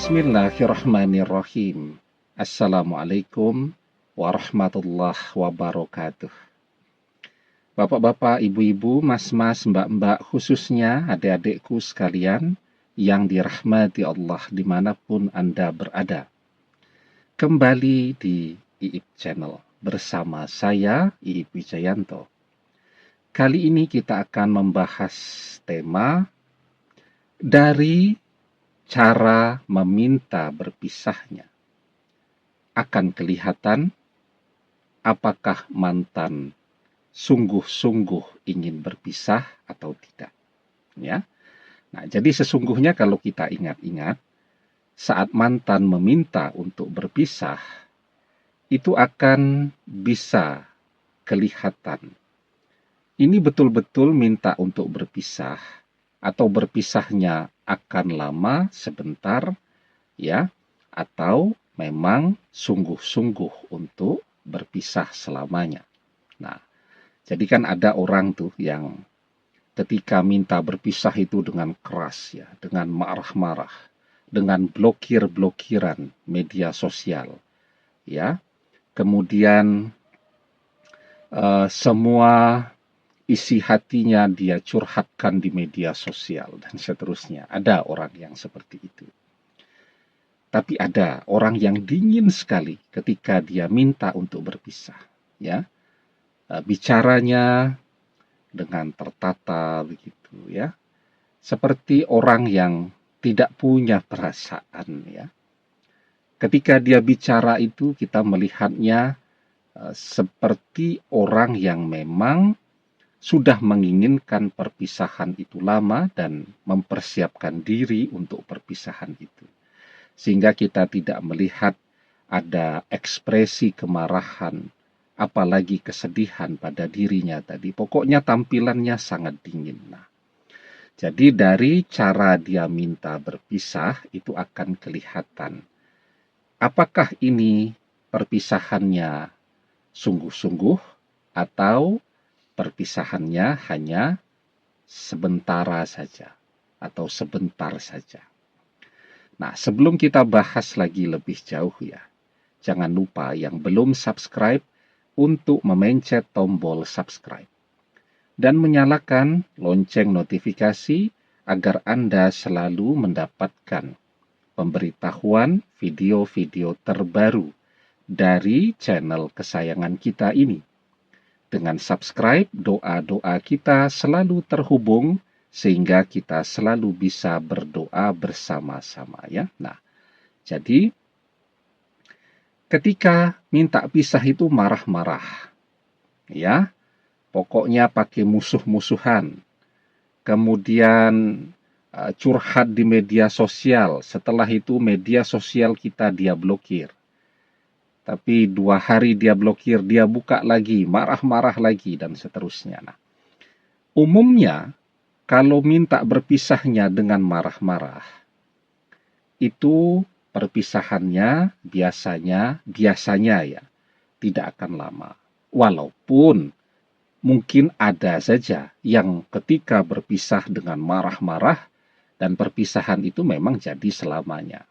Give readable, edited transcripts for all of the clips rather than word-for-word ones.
Bismillahirrahmanirrahim. Assalamualaikum warahmatullahi wabarakatuh. Bapak-bapak, ibu-ibu, mas-mas, mbak-mbak, khususnya adik-adikku sekalian yang dirahmati Allah dimanapun Anda berada. Kembali di IIP Channel bersama saya, IIP Wijayanto. Kali ini kita akan membahas tema dari cara meminta berpisahnya. Akan kelihatan apakah mantan sungguh-sungguh ingin berpisah atau tidak. Ya. Nah, jadi sesungguhnya kalau kita ingat-ingat, saat mantan meminta untuk berpisah, itu akan bisa kelihatan. Ini betul-betul minta untuk berpisah, atau berpisahnya akan lama sebentar, ya, atau memang sungguh-sungguh untuk berpisah selamanya. Nah, jadi kan ada orang tuh yang ketika minta berpisah itu dengan keras, ya, dengan marah-marah, dengan blokir-blokiran media sosial, ya. Kemudian semua isi hatinya dia curhatkan di media sosial dan seterusnya. Ada orang yang seperti itu. Tapi ada orang yang dingin sekali ketika dia minta untuk berpisah, ya. Bicaranya dengan tertata begitu, ya. Seperti orang yang tidak punya perasaan, ya. Ketika dia bicara itu kita melihatnya seperti orang yang memang sudah menginginkan perpisahan itu lama dan mempersiapkan diri untuk perpisahan itu. Sehingga kita tidak melihat ada ekspresi kemarahan, apalagi kesedihan pada dirinya tadi. Pokoknya tampilannya sangat dingin. Nah, jadi dari cara dia minta berpisah itu akan kelihatan. Apakah ini perpisahannya sungguh-sungguh atau perpisahannya hanya sementara saja atau sebentar saja. Nah, sebelum kita bahas lagi lebih jauh ya, jangan lupa yang belum subscribe untuk memencet tombol subscribe dan menyalakan lonceng notifikasi agar Anda selalu mendapatkan pemberitahuan video-video terbaru dari channel kesayangan kita ini. Dengan subscribe, doa-doa kita selalu terhubung sehingga kita selalu bisa berdoa bersama-sama ya. Nah, jadi ketika minta pisah itu marah-marah. Ya. Pokoknya pakai musuh-musuhan. Kemudian curhat di media sosial. Setelah itu media sosial kita dia blokir. Tapi 2 hari dia blokir, dia buka lagi, marah-marah lagi, dan seterusnya. Nah, umumnya, kalau minta berpisahnya dengan marah-marah, itu perpisahannya biasanya ya, tidak akan lama. Walaupun mungkin ada saja yang ketika berpisah dengan marah-marah, dan perpisahan itu memang jadi selamanya.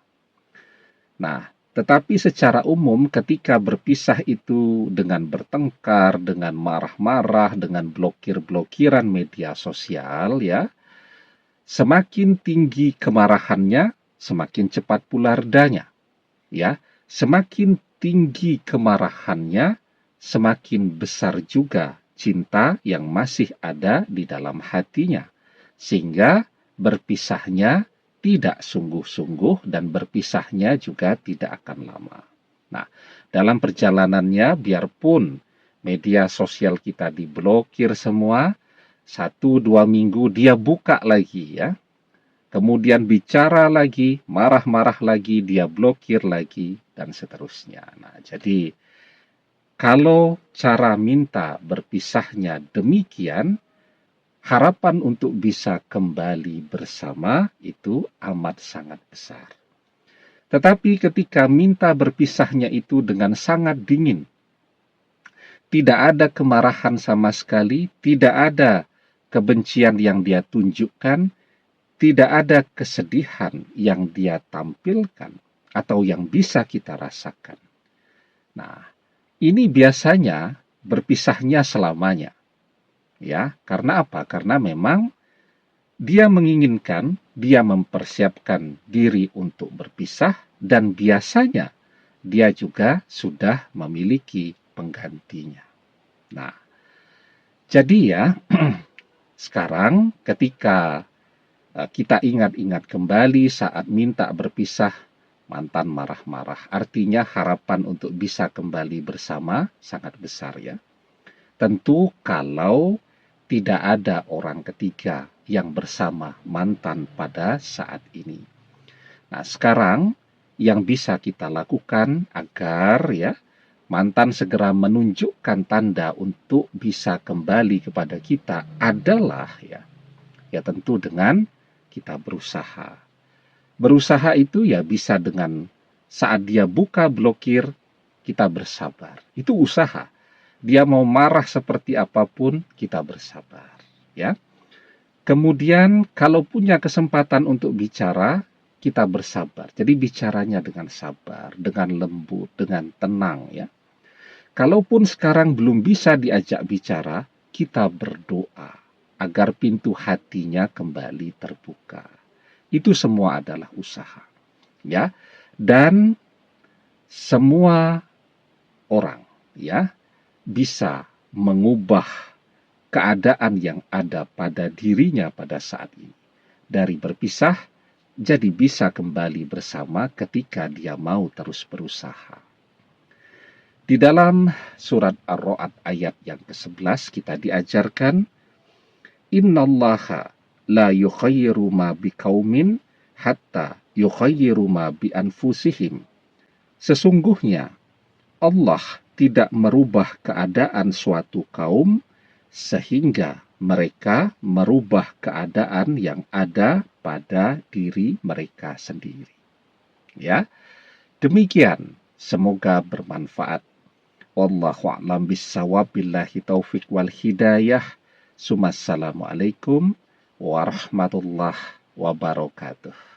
Nah, tetapi secara umum ketika berpisah itu dengan bertengkar, dengan marah-marah, dengan blokir-blokiran media sosial ya, semakin tinggi kemarahannya, semakin cepat pula redanya. Ya, semakin tinggi kemarahannya, semakin besar juga cinta yang masih ada di dalam hatinya. Sehingga berpisahnya tidak sungguh-sungguh dan berpisahnya juga tidak akan lama. Nah, dalam perjalanannya biarpun media sosial kita diblokir semua, 1-2 minggu dia buka lagi ya. Kemudian bicara lagi, marah-marah lagi, dia blokir lagi, dan seterusnya. Nah, jadi kalau cara minta berpisahnya demikian, harapan untuk bisa kembali bersama itu amat sangat besar. Tetapi ketika minta berpisahnya itu dengan sangat dingin, tidak ada kemarahan sama sekali, tidak ada kebencian yang dia tunjukkan, tidak ada kesedihan yang dia tampilkan atau yang bisa kita rasakan. Nah, ini biasanya berpisahnya selamanya. Ya, karena apa? Karena memang dia menginginkan, dia mempersiapkan diri untuk berpisah, dan biasanya dia juga sudah memiliki penggantinya. Nah, jadi ya, sekarang ketika kita ingat-ingat kembali saat minta berpisah, mantan marah-marah. Artinya harapan untuk bisa kembali bersama sangat besar ya. Tentu kalau tidak ada orang ketiga yang bersama mantan pada saat ini. Nah, sekarang yang bisa kita lakukan agar ya mantan segera menunjukkan tanda untuk bisa kembali kepada kita adalah ya tentu dengan kita berusaha. Berusaha itu ya bisa dengan saat dia buka blokir, kita bersabar. Itu usaha. Dia mau marah seperti apapun, kita bersabar. Ya. Kemudian kalau punya kesempatan untuk bicara, kita bersabar. Jadi bicaranya dengan sabar, dengan lembut, dengan tenang ya. Kalaupun sekarang belum bisa diajak bicara, kita berdoa agar pintu hatinya kembali terbuka. Itu semua adalah usaha. Ya. Dan semua orang ya bisa mengubah keadaan yang ada pada dirinya pada saat ini. Dari berpisah jadi bisa kembali bersama ketika dia mau terus berusaha. Di dalam surat Ar-Ra'd ayat yang ke-11 kita diajarkan, Innallaha la yukhayyiru ma biqaumin hatta yukhayyiru ma bi anfusihim. Sesungguhnya Allah tidak merubah keadaan suatu kaum sehingga mereka merubah keadaan yang ada pada diri mereka sendiri. Ya. Demikian, semoga bermanfaat. Wallahu a'lam bissawab, billahi taufik wal hidayah. Assalamualaikum warahmatullahi wabarakatuh.